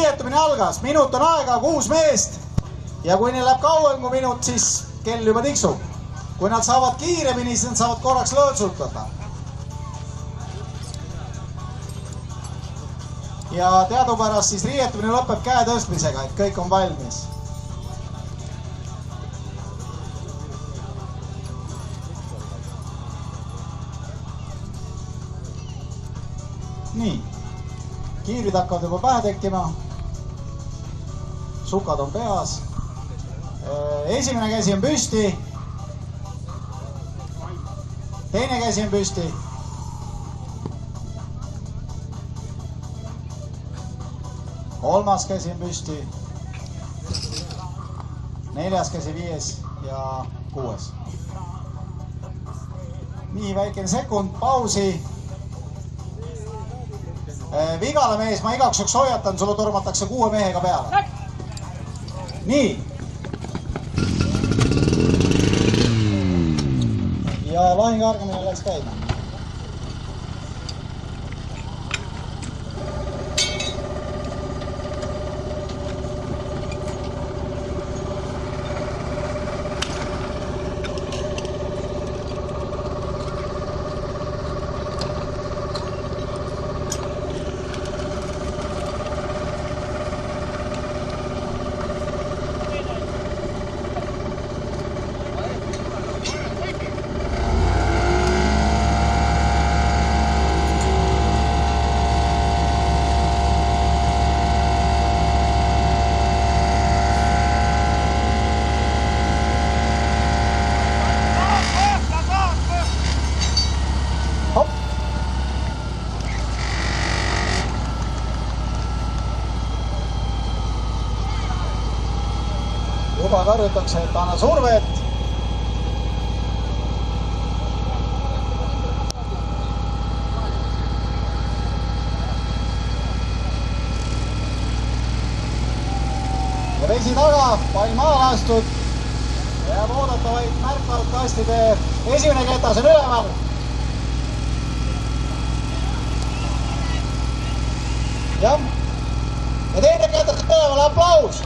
riietumine algas, minut on aega, 6 meest ja kui neil läheb kauem kui minut, siis kell juba tiksub. Kui nad saavad kiiremini, siis nad saavad korraks lõõtsutada. Ja teadupärast siis riietumine lõpeb käe tõstmisega, et kõik on valmis. Nii, kiirid hakkavad juba pähe tekkima. Sukad on peas. Esimene käsi on püsti. Teine käsi on püsti. Kolmas käsi on püsti. Neljas käsi, 5 ja 6. Nii, väikene sekund pausi. Vigala mees, ma igaks juhuks hoiatan, sulle tormatakse 6 mehega peale. Nii. Ja lahingargamine läks käima. Juba karjutakse, et anna survet. Ja vesi taga, pall maa lastud. Jääb oodata vaid märkvalkastide esimene ketas on üleval. Ja teine ketas üleval, aplaus!